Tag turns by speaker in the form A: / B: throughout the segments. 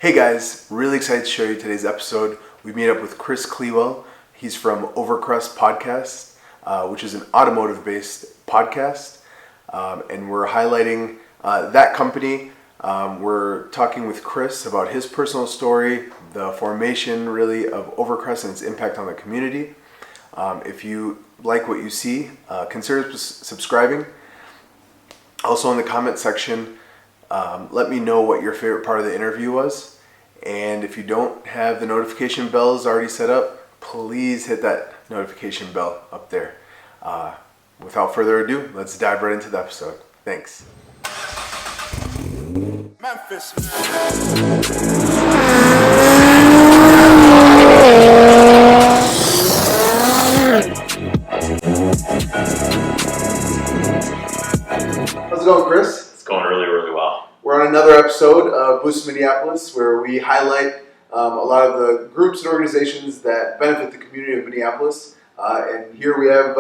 A: Hey guys, really excited to show you today's episode. We meet up with Kris Clewell. He's from Overcrest Podcast, which is an automotive-based podcast, and we're highlighting that company. We're talking with Kris about his personal story, the formation really of Overcrest and its impact on the community. If you like what you see, consider subscribing. Also in the comment section, let me know what your favorite part of the interview was. And if you don't have the notification bells already set up, please hit that notification bell up there. Without further ado, let's dive right into the episode. Thanks. Memphis. How's it going, Kris?
B: It's going really, really well.
A: We're on another episode of Boost Minneapolis, where we highlight a lot of the groups and organizations that benefit the community of Minneapolis. And here we have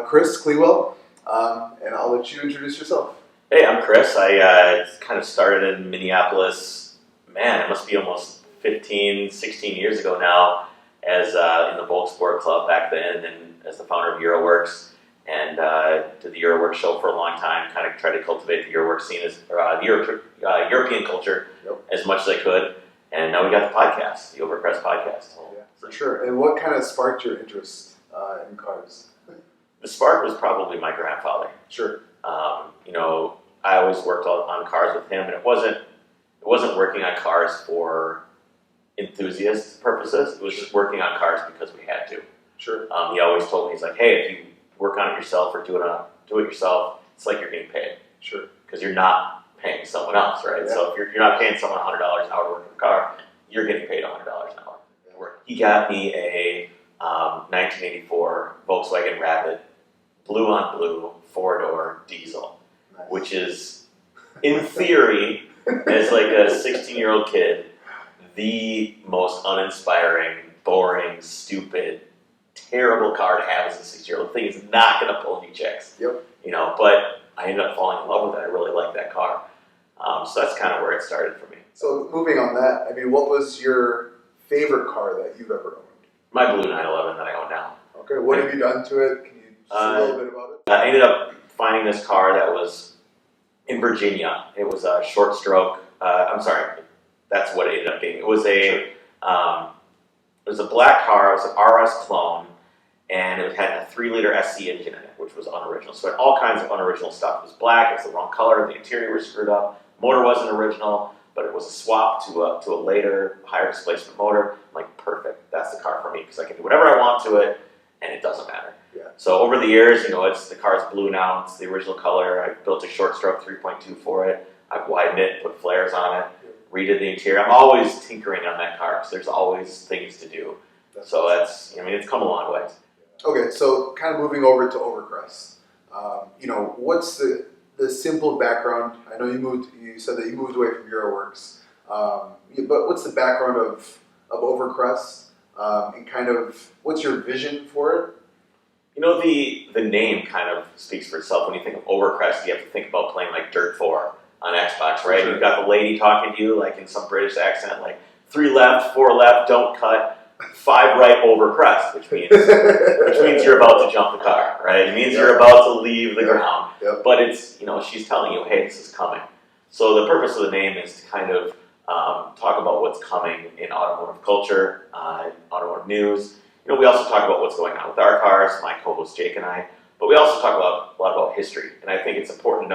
A: Kris Clewell, and I'll let you introduce yourself.
B: Hey, I'm Kris. I kind of started in Minneapolis, it must be almost 15, 16 years ago now, as in the Bulk Sport Club back then, and as the founder of EuroWorks. And did the EuroWorks show for a long time, kind of tried to cultivate the EuroWorks scene, as the European culture as much as I could. And now we got the podcast, the Overcrest Podcast.
A: Yeah, for sure. And what kind of sparked your interest in cars?
B: The spark was probably my grandfather.
A: Sure.
B: I always worked on cars with him, and it wasn't working on cars for enthusiast purposes. It was just working on cars because we had to.
A: Sure.
B: He always told me, he's like, hey, if you work on it yourself or do it yourself, it's like you're getting paid.
A: Sure.
B: Because you're not paying someone else, right? Yeah. So if you're not paying someone $100 an hour to work on a car, you're getting paid $100 an hour. Yeah. He got me a 1984 Volkswagen Rabbit, blue on blue, 4-door diesel, nice. Which is, in theory, as like a 16-year-old kid, the most uninspiring, boring, stupid, terrible car to have as a 6-year-old. The thing is not going to pull any chicks.
A: Yep.
B: But I ended up falling in love with it. I really liked that car. So that's kind of where it started for me.
A: So moving on that, what was your favorite car that you've ever owned?
B: My blue 911 that I own now.
A: Okay, what have you done to it? Can you say a little bit about it?
B: I ended up finding this car that was in Virginia. It was a short stroke. That's what it ended up being. It was a black car. It was an RS clone, and it had a 3-liter SC engine in it, which was unoriginal. So it had all kinds of unoriginal stuff. It was black. It was the wrong color. The interior was screwed up. Motor wasn't original, but it was a swap to a later, higher displacement motor. I'm like, perfect. That's the car for me because I can do whatever I want to it, and it doesn't matter.
A: Yeah.
B: So over the years, the car's blue now. It's the original color. I built a short stroke 3.2 for it. I've widened it, put flares on it, redid the interior. I'm always tinkering on that car because there's always things to do. So it's come a long way.
A: Okay, so kind of moving over to Overcrest. What's the simple background? I know you said that you moved away from EuroWorks, but what's the background of Overcrest, and kind of what's your vision for it?
B: The name kind of speaks for itself. When you think of Overcrest, you have to think about playing like Dirt 4 on Xbox, right? Sure. You've got the lady talking to you like in some British accent, like 3 left, 4 left, don't cut, 5 right over crest, which means you're about to jump the car, right? It means you're about to leave the ground. Yep. But it's, she's telling you, hey, this is coming. So the purpose of the name is to kind of talk about what's coming in automotive culture, automotive news. We also talk about what's going on with our cars, my co-host Jake and I, but we also talk a lot about history. And I think it's important to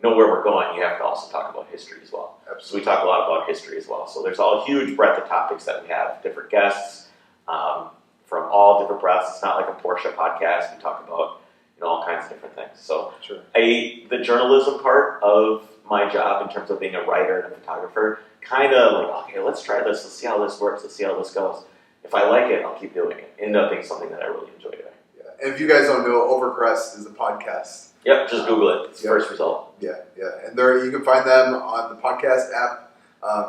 B: know where we're going, you have to also talk about history as well. Absolutely. So we talk a lot about history as well. So there's a huge breadth of topics that we have, different guests from all different breadths. It's not like a Porsche podcast. We talk about all kinds of different things. So
A: sure.
B: The journalism part of my job in terms of being a writer and a photographer, kind of like, okay, let's try this. Let's see how this works. Let's see how this goes. If I like it, I'll keep doing it. End up being something that I really enjoy doing.
A: Yeah. And if you guys don't know, Overcrest is a podcast.
B: Yep, just Google it. It's the first result.
A: Yeah. And you can find them on the podcast app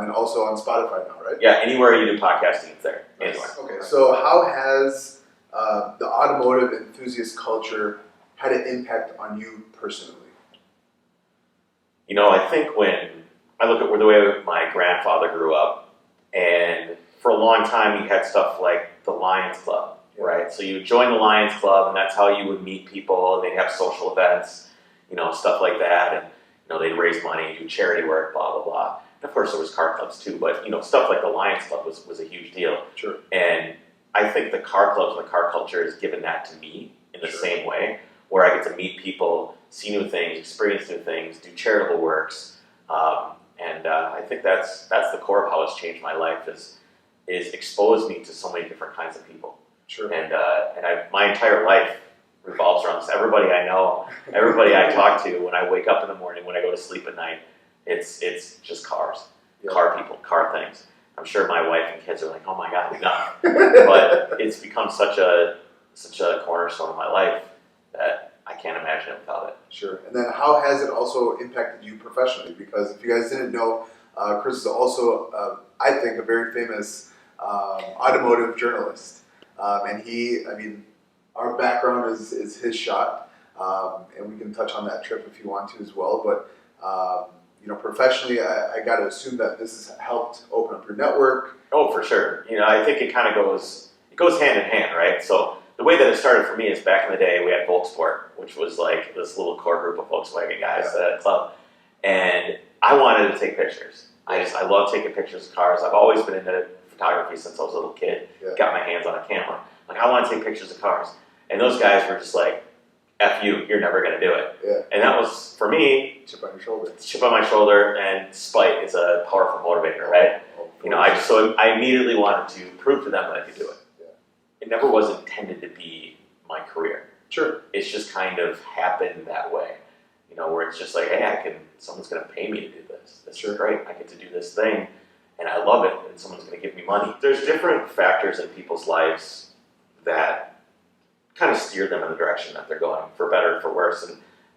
A: and also on Spotify now, right?
B: Yeah, anywhere you do podcasting, it's there.
A: Nice.
B: Anywhere.
A: Okay, so how has the automotive enthusiast culture had an impact on you personally?
B: I think when I look at the way my grandfather grew up, and for a long time he had stuff like the Lions Club, right? So you would join the Lions Club, and that's how you would meet people, and they'd have social events, stuff like that, and they'd raise money, do charity work, blah blah blah. And of course there was car clubs too, but stuff like the Lions Club was a huge deal.
A: Sure.
B: And I think the car clubs and the car culture has given that to me in the same way, where I get to meet people, see new things, experience new things, do charitable works, and I think that's the core of how it's changed my life is exposed me to so many different kinds of people.
A: Sure.
B: And my entire life revolves around this. Everybody I know, everybody I talk to, when I wake up in the morning, when I go to sleep at night, it's just cars, car people, car things. I'm sure my wife and kids are like, oh my God, enough. But it's become such a cornerstone of my life that I can't imagine it without it.
A: Sure. And then how has it also impacted you professionally? Because if you guys didn't know, Kris is also, I think, a very famous automotive journalist. And our background is his shot, and we can touch on that trip if you want to as well. But professionally, I got to assume that this has helped open up your network.
B: Oh, for sure. I think it kind of goes hand in hand, right? So the way that it started for me is back in the day, we had Volksport, which was like this little core group of Volkswagen guys at a club, and I wanted to take pictures. I love taking pictures of cars. I've always been into photography since I was a little kid. Got my hands on a camera. Like, I want to take pictures of cars. And those guys were just like, F you, you're never going to do it.
A: Yeah.
B: And that was, for me,
A: chip on your shoulder.
B: Chip on my shoulder, and spite is a powerful motivator, right? I immediately wanted to prove to them that I could do it.
A: Yeah.
B: It never was intended to be my career.
A: Sure.
B: It's just kind of happened that way. Where it's just like, hey, someone's going to pay me to do this. This is great. I get to do this thing, and I love it, and someone's going to give me money. There's different factors in people's lives that kind of steer them in the direction that they're going, for better or for worse,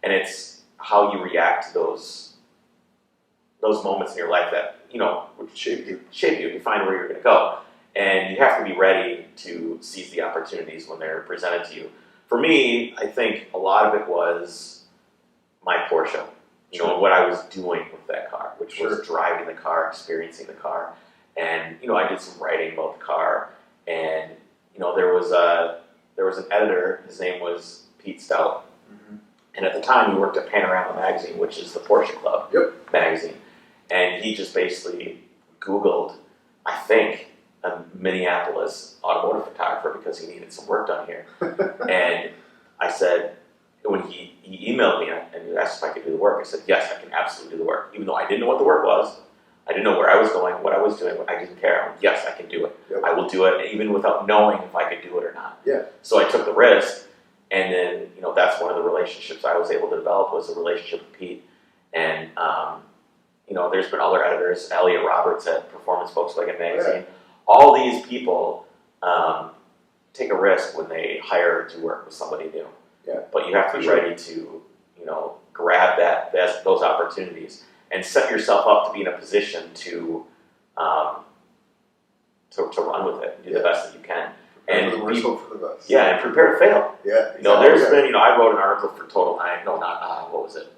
B: and it's how you react to those moments in your life that shape you. You find where you're going to go, and you have to be ready to seize the opportunities when they're presented to you. For me, I think a lot of it was my Porsche, what I was doing with that car, which was driving the car, experiencing the car, and I did some writing about the car, and there was an editor. His name was Pete Stout, and at the time he worked at Panorama magazine, which is the Porsche Club magazine, and he just basically Googled, I think, a Minneapolis automotive photographer because he needed some work done here, and I said, when he emailed me and he asked if I could do the work, I said, yes, I can absolutely do the work. Even though I didn't know what the work was, I didn't know where I was going, what I was doing, I didn't care. Yes, I can do it. I will do it, even without knowing if I could do it or not.
A: Yeah.
B: So I took the risk, and then, that's one of the relationships I was able to develop, was a relationship with Pete. And, there's been other editors, Elliot Roberts at Performance Volkswagen magazine. Yeah. All these people take a risk when they hire to work with somebody new.
A: Yeah.
B: But you have to be ready to, grab those opportunities and set yourself up to be in a position to run with it, do the best that you can, and
A: hope for the best.
B: Yeah, and prepare to fail.
A: Yeah. Exactly.
B: There's been, I wrote an article for what was it?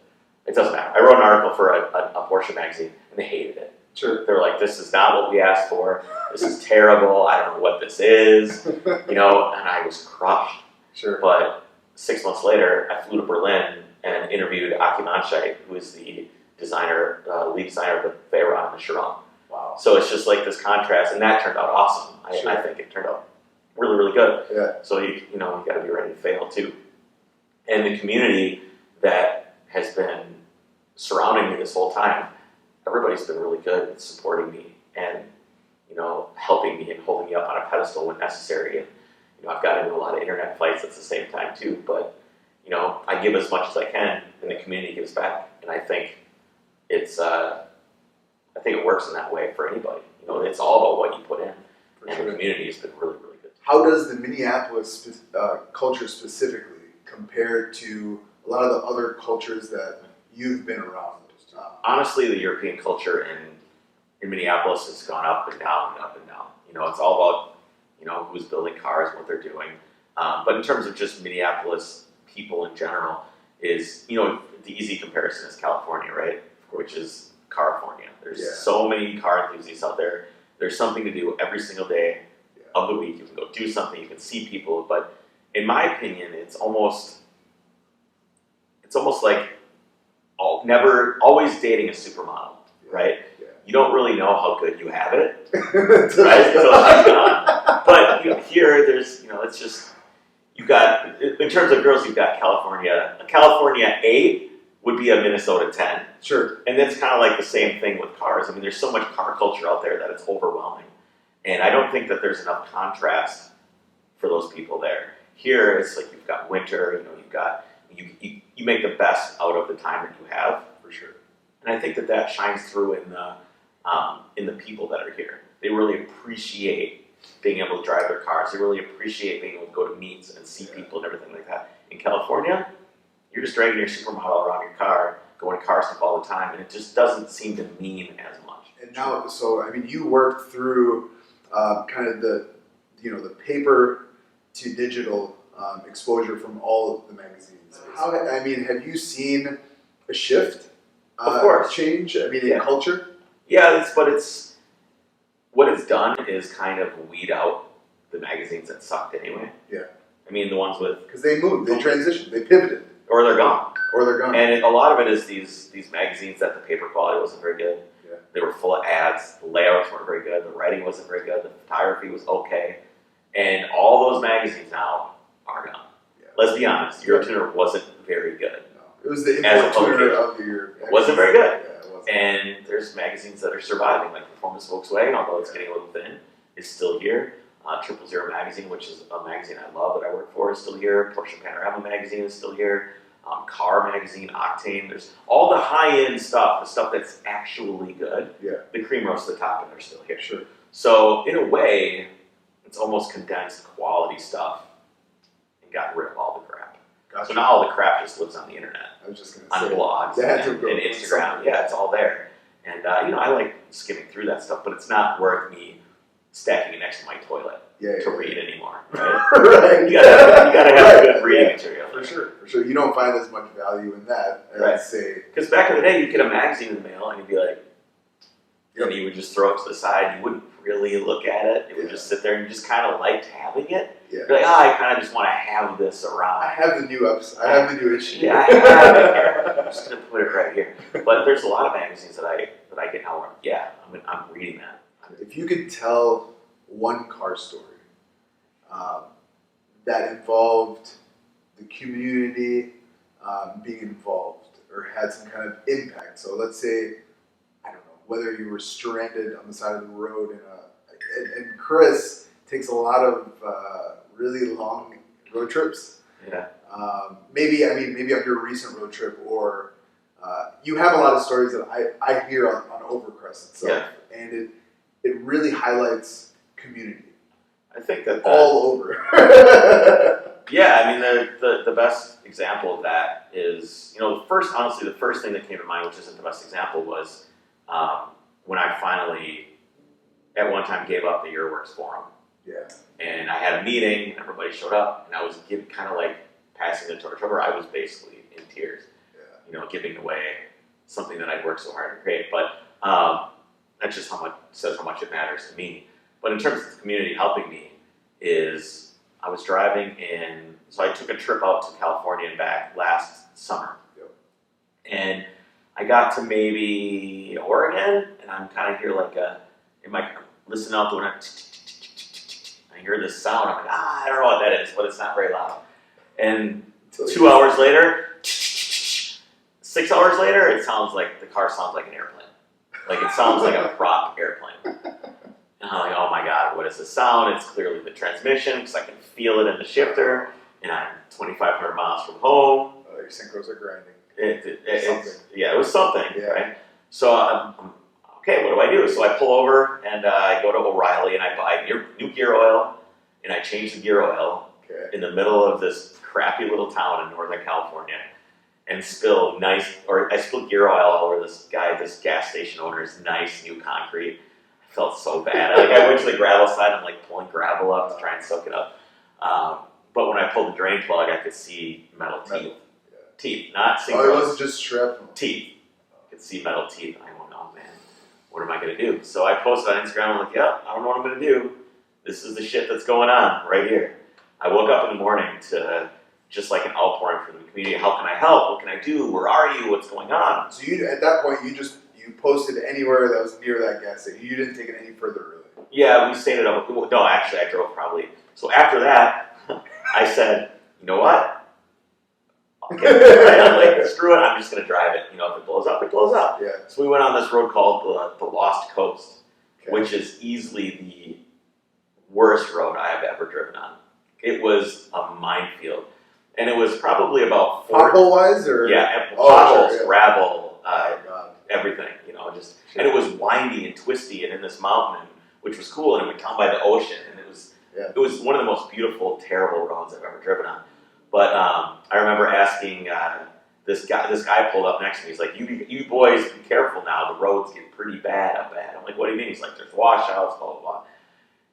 B: It doesn't matter. I wrote an article for a Porsche magazine, and they hated it.
A: Sure.
B: They're like, this is not what we asked for. This is terrible. I don't know what this is. And I was crushed.
A: Sure.
B: But 6 months later, I flew to Berlin and interviewed Aki Manscheit, who is the lead designer of the Veyron and the Chiron.
A: Wow.
B: So it's just like this contrast, and that turned out awesome. I think it turned out really, really good.
A: Yeah.
B: So you got to be ready to fail too. And the community that has been surrounding me this whole time, everybody's been really good at supporting me and helping me and holding me up on a pedestal when necessary. And I've got into a lot of internet fights at the same time too, but I give as much as I can, and the community gives back. And I think it works in that way for anybody. It's all about what you put in, and the community has been really, really good.
A: How does the Minneapolis culture specifically compare to a lot of the other cultures that you've been around?
B: Honestly, the European culture in Minneapolis has gone up and down and up and down. It's all about who's building cars, what they're doing. But in terms of just Minneapolis people in general, is the easy comparison is California, right? Which is California. There's
A: Yeah.
B: so many car enthusiasts out there. There's something to do every single day of the week. You can go do something. You can see people. But in my opinion, it's almost like always dating a supermodel, right? Yeah. You don't really know how good you have it, right? Until she's gone. But here, there's it's just you've got in terms of girls, you've got California. A California 8 would be a Minnesota 10.
A: Sure.
B: And that's kind of like the same thing with cars. I mean, there's so much car culture out there that it's overwhelming. And I don't think that there's enough contrast for those people there. Here, it's like you've got winter, you've got, you make the best out of the time that you have.
A: For sure.
B: And I think that shines through in the people that are here. They really appreciate being able to drive their cars. They really appreciate being able to go to meets and see people and everything like that. In California, you're just dragging your supermodel around your car, going to car stuff all the time, and it just doesn't seem to mean as much.
A: And now, so I mean, you worked through kind of the paper to digital exposure from all of the magazines. Have you seen a shift?
B: Of course,
A: change. I mean, in culture.
B: Yeah, what it's done is kind of weed out the magazines that sucked anyway.
A: Yeah.
B: I mean, the ones with
A: because they moved, they transitioned, they pivoted,
B: or they're gone.
A: And
B: a lot of it is these magazines that the paper quality wasn't very good.
A: Yeah.
B: They were full of ads. The layouts weren't very good. The writing wasn't very good. The photography was okay. And all those magazines now are gone. Yeah. Let's be honest. Euro Tuner wasn't very good.
A: No. It was the import tuner of the year.
B: It wasn't very good.
A: Yeah, it wasn't.
B: And there's magazines that are surviving, like Performance Volkswagen, although it's getting a little thin, is still here. 000 Magazine, which is a magazine I love that I work for, is still here. Porsche Panorama Magazine is still here. Car Magazine, Octane. There's all the high-end stuff, the stuff that's actually good.
A: Yeah. The
B: cream rose to the top, and they're still here.
A: Sure.
B: So, in a way, it's almost condensed quality stuff and got rid of all the crap.
A: Gotcha.
B: So now all the crap just lives on the internet.
A: I was just going to say.
B: On blogs and Instagram. Yeah, it's all there. And, I like skimming through that stuff, but it's not worth me stacking it next to my toilet to read anymore, right?
A: Right.
B: You gotta have good reading material.
A: For sure. You don't find as much value in that as say.
B: Because back in the day, you'd get a magazine in the mail and you'd be like, and you would just throw it to the side. You wouldn't really look at it. It would just sit there and you just kind of liked having it.
A: Yeah.
B: You're like, I kind of just want to have this around.
A: I have the new episode. I have the new issue.
B: Yeah, I have it here. I'm just going to put it right here. But there's a lot of magazines that I get now where, I'm reading that.
A: If you could tell one car story that involved the community being involved or had some kind of impact. So let's say, I don't know, whether you were stranded on the side of the road and Kris takes a lot of really long road trips.
B: Yeah.
A: Maybe on your recent road trip, or you have a lot of stories that I hear on Overcrest itself, and it really highlights community.
B: I think that
A: all over.
B: Yeah, I mean the best example of that is the first thing that came to mind, which isn't the best example, was when I finally at one time gave up the Euroworks forum.
A: Yeah.
B: And I had a meeting, and everybody showed up, and I was kind of like passing the torch over. I was basically in tears, giving away something that I'd worked so hard to create. But that's just says how much it matters to me. But in terms of the community helping me, is I was driving so I took a trip out to California and back last summer.
A: Yep.
B: And I got to maybe Oregon, and I'm kind of here listen out the window. I hear this sound. I'm like, I don't know what that is, but it's not very loud. And 2 hours later, 6 hours later, the car sounds like an airplane. Like it sounds like a prop airplane. And I'm like, oh my God, what is this sound? It's clearly the transmission because I can feel it in the shifter, and I'm 2,500 miles from home.
A: Your synchros are grinding.
B: It was something, right? So okay, what do I do? So I pull over and I go to O'Reilly and I buy new gear oil, and I change the gear oil in the middle of this crappy little town in Northern California, and I spilled gear oil all over this gas station owner's nice new concrete. I felt so bad. I went to the gravel side. I'm like pulling gravel up to try and soak it up. But when I pulled the drain plug, I could see metal teeth. Teeth, not single.
A: Oh, it wasn't just shrapnel.
B: Teeth. I could see metal teeth. And I went, oh, what am I going to do? So I posted on Instagram. I'm like, yeah, I don't know what I'm going to do. This is the shit that's going on right here. I woke up in the morning to just like an outpouring from the community. How can I help? What can I do? Where are you? What's going on?
A: So you, at that point, you posted anywhere that was near that gas station. You didn't take it any further, really.
B: Yeah, we stayed at a, no, actually I drove probably. So after that, I said, you know what? Okay, I'm like, screw it, I'm just going to drive it. You know, if it blows up, it blows up.
A: Yeah.
B: So we went on this road called the Lost Coast,
A: Okay.
B: which is easily the worst road I have ever driven on. It was a minefield. And it was probably about
A: Pothole-wise, or?
B: Yeah,
A: Oh,
B: potholes,
A: sure, yeah.
B: gravel,
A: Oh, God.
B: everything, you know, just,
A: Sure.
B: and it was windy and twisty and in this mountain, which was cool, and it went down by the ocean, and it was one of the most beautiful, terrible roads I've ever driven on. But I remember asking this guy pulled up next to me. He's like, "You boys, be careful now. The roads get pretty bad up ahead." I'm like, "What do you mean?" He's like, "There's washouts, blah blah blah."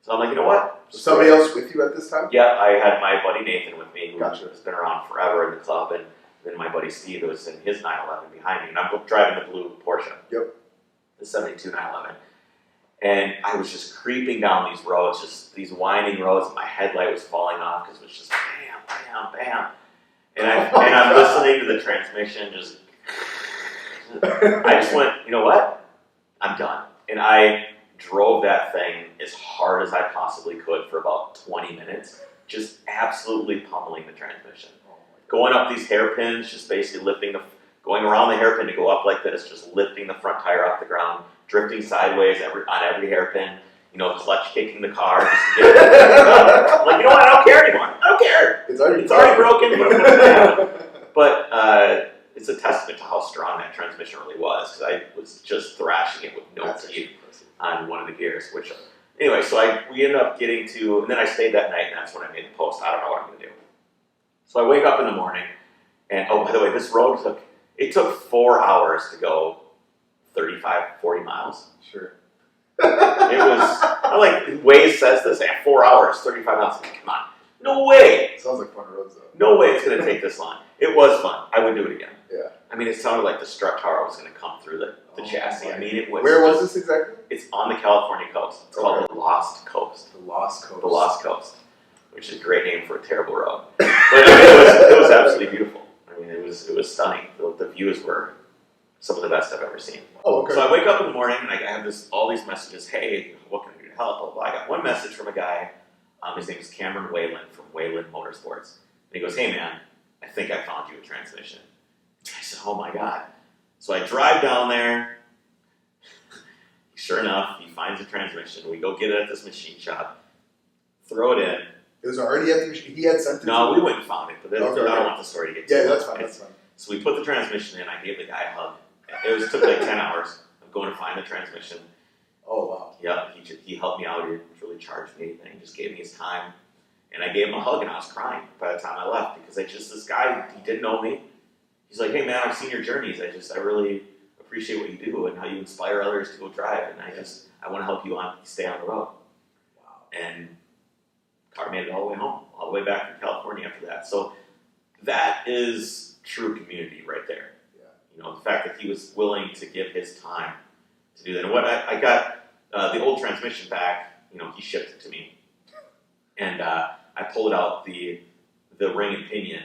B: So I'm like, "You know what?"
A: Was somebody else with you at this time?
B: Yeah, I had my buddy Nathan with me, who
A: Gotcha.
B: has been around forever in the club, and then my buddy Steve, who was in his 911 behind me, and I'm driving the blue Porsche.
A: Yep.
B: The 72 911. And I was just creeping down these roads, just these winding roads, and my headlight was falling off because it was just bam, bam, bam. And I'm listening to the transmission, just. I just went, you know what? I'm done. And I drove that thing as hard as I possibly could for about 20 minutes, just absolutely pummeling the transmission. Going up these hairpins, just basically going around the hairpin to go up like this, just lifting the front tire off the ground, drifting sideways on every hairpin, you know, clutch kicking the car. Just to get it. Like, you know what? I don't care anymore. I don't care. It's already broken. What's going to happen? But it's a testament to how strong that transmission really was, because I was just thrashing it with no teeth on one of the gears. Which, anyway, so we ended up getting to, and then I stayed that night, and that's when I made the post. I don't know what I'm going to do. So I wake up in the morning, and oh, by the way, this road took 4 hours to go 35, 40 miles.
A: Sure.
B: It was, like, Waze says this, 4 hours, 35 miles. Come on. No way.
A: Sounds like fun roads, though.
B: No way it's going to take this long. It was fun. I would do it again.
A: Yeah.
B: I mean, it sounded like the strut car was going to come through the chassis. I mean, it was.
A: Where was this exactly?
B: It's on the California coast. It's called the Lost Coast.
A: The Lost Coast.
B: The Lost Coast, which is a great name for a terrible road. But I mean, it was absolutely beautiful. I mean, it was stunning. The views were some of the best I've ever seen.
A: Oh, okay.
B: So I wake up in the morning and I have all these messages. Hey, what can I do to help? Blah, blah, blah. I got one message from a guy. His name is Cameron Whalen from Whalen Motorsports. And he goes, "Hey man, I think I found you a transmission." I said, "Oh my God." So I drive down there. Sure enough, he finds a transmission. We go get it at this machine shop. Throw it in.
A: It was already at the machine. He had sent it.
B: No, we went and found it, but I don't want the story to get too long.
A: That's fine. That's fine.
B: So we put the transmission in. I gave the guy a hug. It took like 10 hours of going to find the transmission.
A: Oh wow.
B: Yeah, he helped me out. He didn't really charge me anything. He just gave me his time, and I gave him a hug, and I was crying by the time I left because this guy, he didn't know me. He's like, "Hey man, I've seen your journeys. I really appreciate what you do and how you inspire others to go drive, and I want to help you stay on the road." Wow. And car made it all the way home, all the way back to California after that. So that is true community right there. Yeah. You know, the fact that he was willing to give his time to do that. And what I got the old transmission back, you know, he shipped it to me, and I pulled out the ring and pinion.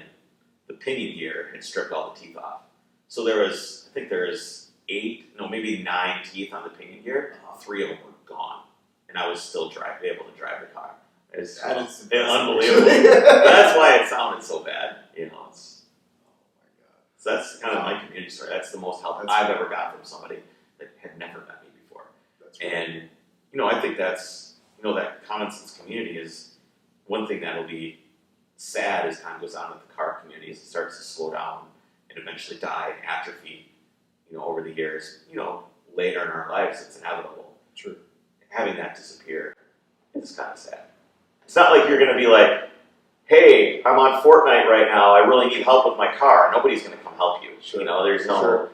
B: The pinion gear had stripped all the teeth off. So I think there is 9 teeth on the pinion gear. 3 of them were gone, and I was still able to drive the car. It's unbelievable. That's why it sounded so bad. You know, oh my God. So that's kind of my community story. That's the most help I've ever got from somebody that had never met me before. And you know, I think that's, you know, that common sense community is one thing that'll be sad as time goes on with the car community. As it starts to slow down and eventually die and atrophy, you know, over the years. You know, later in our lives, it's inevitable.
A: True. Having
B: that disappear is kind of sad. It's not like you're going to be like, "Hey, I'm on Fortnite right now. I really need help with my car." Nobody's going to come help you.
A: Sure.
B: You know, there's no.
A: Sure.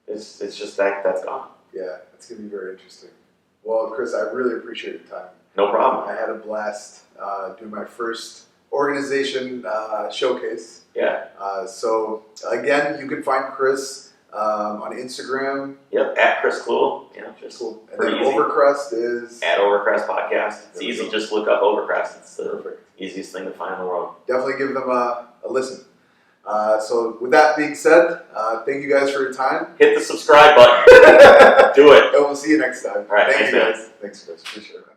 B: It's just that's gone.
A: Yeah, it's going to be very interesting. Well, Kris, I really appreciate your time.
B: No problem.
A: I had a blast doing my first organization showcase.
B: Yeah.
A: So again, you can find Kris On Instagram.
B: Yep, at Kris Clewell. Yeah, just
A: Cool. And then Overcrest is
B: at Overcrest Podcast. It's
A: There we
B: easy.
A: go.
B: Just look up Overcrest. It's the
A: perfect.
B: easiest thing to find in the world.
A: Definitely give them a listen. So with that being said, thank you guys for your time.
B: Hit the subscribe button. Do it.
A: And we'll see you next time.
B: All right,
A: Thank
B: thanks,
A: you
B: man.
A: guys. Thanks, Chris. Appreciate it.